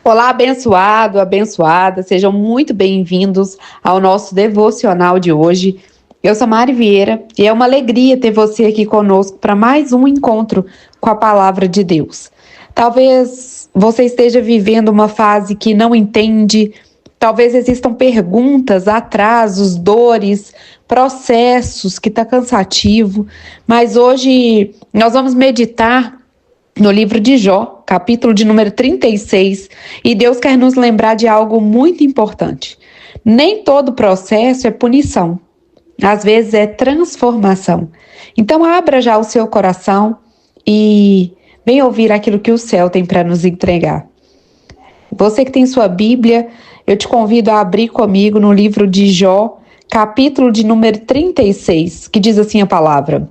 Olá, abençoado, abençoada, sejam muito bem-vindos ao nosso devocional de hoje. Eu sou Mari Vieira e é uma alegria ter você aqui conosco para mais um encontro com a palavra de Deus. Talvez você esteja vivendo uma fase que não entende, talvez existam perguntas, atrasos, dores, processos que está cansativo, mas hoje nós vamos meditar no livro de Jó, capítulo de número 36, e Deus quer nos lembrar de algo muito importante. Nem todo processo é punição, às vezes é transformação. Então abra já o seu coração e venha ouvir aquilo que o céu tem para nos entregar. Você que tem sua Bíblia, eu te convido a abrir comigo no livro de Jó, capítulo de número 36, que diz assim a palavra: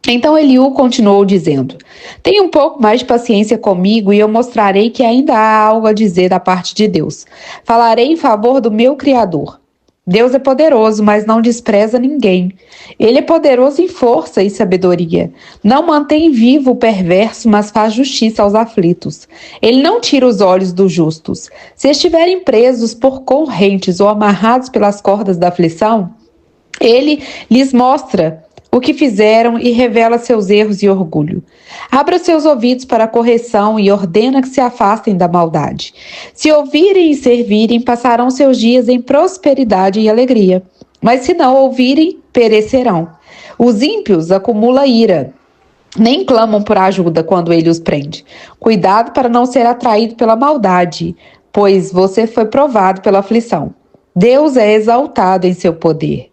Então Eliú continuou dizendo: Tenha um pouco mais de paciência comigo e eu mostrarei que ainda há algo a dizer da parte de Deus. Falarei em favor do meu Criador. Deus é poderoso, mas não despreza ninguém. Ele é poderoso em força e sabedoria. Não mantém vivo o perverso, mas faz justiça aos aflitos. Ele não tira os olhos dos justos. Se estiverem presos por correntes ou amarrados pelas cordas da aflição, ele lhes mostra o que fizeram e revela seus erros e orgulho. Abra seus ouvidos para a correção e ordena que se afastem da maldade. Se ouvirem e servirem, passarão seus dias em prosperidade e alegria. Mas se não ouvirem, perecerão. Os ímpios acumulam ira, nem clamam por ajuda quando ele os prende. Cuidado para não ser atraído pela maldade, pois você foi provado pela aflição. Deus é exaltado em seu poder.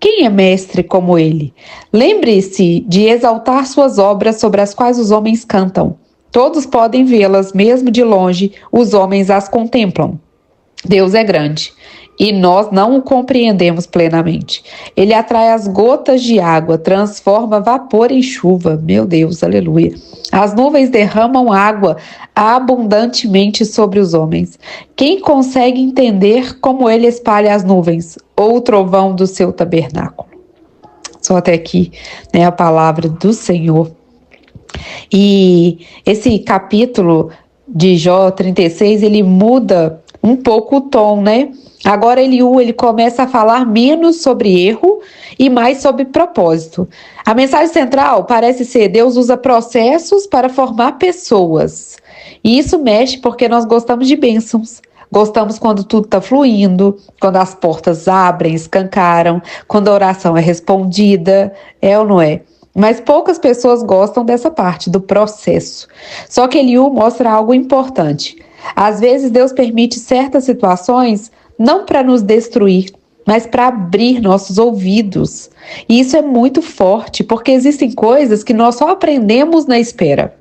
Quem é mestre como ele? Lembre-se de exaltar suas obras sobre as quais os homens cantam. Todos podem vê-las, mesmo de longe, os homens as contemplam. Deus é grande e nós não o compreendemos plenamente. Ele atrai as gotas de água, transforma vapor em chuva. Meu Deus, aleluia. As nuvens derramam água abundantemente sobre os homens. Quem consegue entender como ele espalha as nuvens ou o trovão do seu tabernáculo? Só até aqui, né, a palavra do Senhor. E esse capítulo de Jó 36, ele muda um pouco o tom, né? Agora ele começa a falar menos sobre erro e mais sobre propósito. A mensagem central parece ser: Deus usa processos para formar pessoas. E isso mexe porque nós gostamos de bênçãos. Gostamos quando tudo está fluindo, quando as portas abrem, escancaram, quando a oração é respondida, é ou não é? Mas poucas pessoas gostam dessa parte, do processo. Só que Eliú mostra algo importante. Às vezes Deus permite certas situações não para nos destruir, mas para abrir nossos ouvidos. E isso é muito forte, porque existem coisas que nós só aprendemos na espera.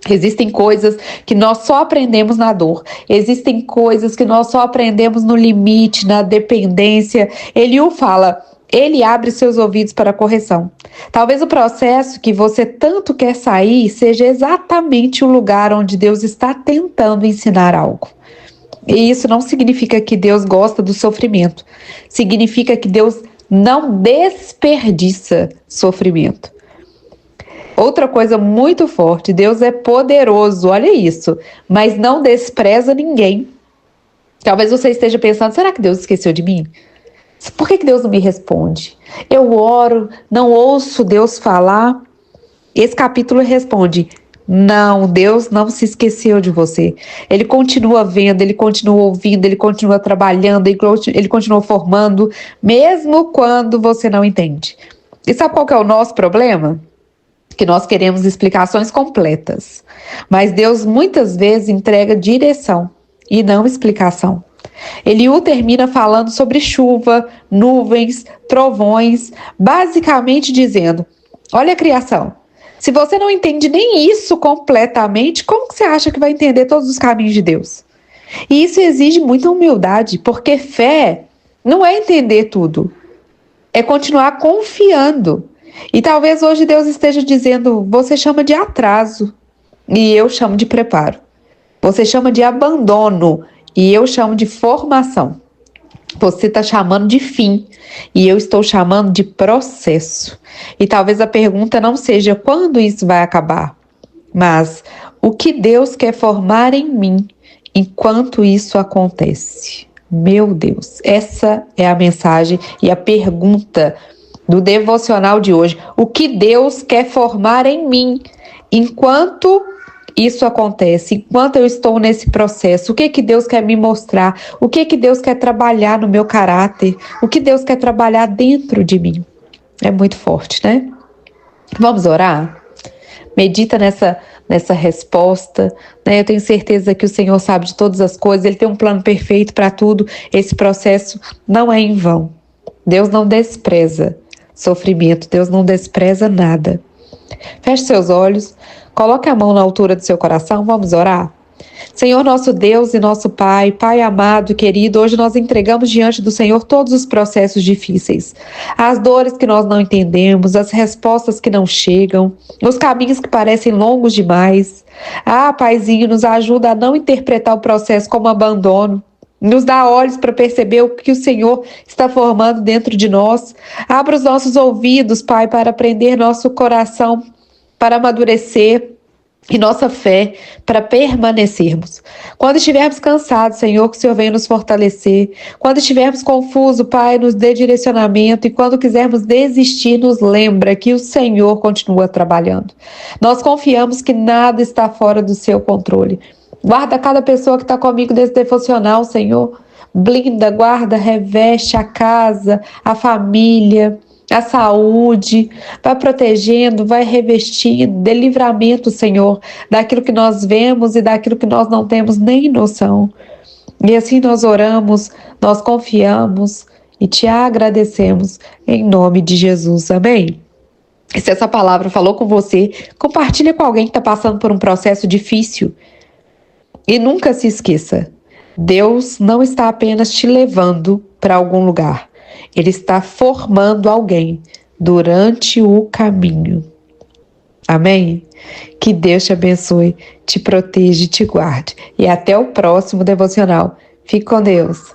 Existem coisas que nós só aprendemos na dor. Existem coisas que nós só aprendemos no limite, na dependência. Eliú fala: ele abre seus ouvidos para a correção. Talvez o processo que você tanto quer sair seja exatamente o lugar onde Deus está tentando ensinar algo. E isso não significa que Deus gosta do sofrimento. Significa que Deus não desperdiça sofrimento. Outra coisa muito forte: Deus é poderoso, olha isso, mas não despreza ninguém. Talvez você esteja pensando: será que Deus esqueceu de mim? Por que Deus não me responde? Eu oro, não ouço Deus falar. Esse capítulo responde: não, Deus não se esqueceu de você. Ele continua vendo, ele continua ouvindo, ele continua trabalhando, ele continua formando, mesmo quando você não entende. E sabe qual que é o nosso problema? Que nós queremos explicações completas. Mas Deus muitas vezes entrega direção e não explicação. Eliú termina falando sobre chuva, nuvens, trovões, basicamente dizendo: olha a criação, se você não entende nem isso completamente, como que você acha que vai entender todos os caminhos de Deus? E isso exige muita humildade, porque fé não é entender tudo, é continuar confiando. E talvez hoje Deus esteja dizendo: você chama de atraso e eu chamo de preparo. Você chama de abandono e eu chamo de formação. Você está chamando de fim e eu estou chamando de processo. E talvez a pergunta não seja quando isso vai acabar, mas o que Deus quer formar em mim enquanto isso acontece. Meu Deus, essa é a mensagem e a pergunta do devocional de hoje. O que Deus quer formar em mim enquanto isso acontece, enquanto eu estou nesse processo? O que Deus quer me mostrar? O que Deus quer trabalhar no meu caráter? O que Deus quer trabalhar dentro de mim? É muito forte, né? Vamos orar? Medita nessa resposta, né? Eu tenho certeza que o Senhor sabe de todas as coisas, Ele tem um plano perfeito para tudo. Esse processo não é em vão. Deus não despreza sofrimento, Deus não despreza nada. Feche seus olhos, coloque a mão na altura do seu coração, vamos orar? Senhor nosso Deus e nosso Pai, Pai amado e querido, hoje nós entregamos diante do Senhor todos os processos difíceis, as dores que nós não entendemos, as respostas que não chegam, os caminhos que parecem longos demais. Paizinho, nos ajuda a não interpretar o processo como abandono. Nos dá olhos para perceber o que o Senhor está formando dentro de nós. Abra os nossos ouvidos, Pai, para aprender nosso coração, para amadurecer, e nossa fé para permanecermos. Quando estivermos cansados, Senhor, que o Senhor venha nos fortalecer. Quando estivermos confusos, Pai, nos dê direcionamento. E quando quisermos desistir, nos lembra que o Senhor continua trabalhando. Nós confiamos que nada está fora do seu controle. Guarda cada pessoa que está comigo nesse devocional, Senhor. Blinda, guarda, reveste a casa, a família, a saúde, vai protegendo, vai revestindo, dê livramento, Senhor, daquilo que nós vemos e daquilo que nós não temos nem noção. E assim nós oramos, nós confiamos e te agradecemos em nome de Jesus, amém? E se essa palavra falou com você, compartilha com alguém que está passando por um processo difícil. E nunca se esqueça, Deus não está apenas te levando para algum lugar. Ele está formando alguém durante o caminho. Amém? Que Deus te abençoe, te proteja e te guarde. E até o próximo devocional. Fique com Deus.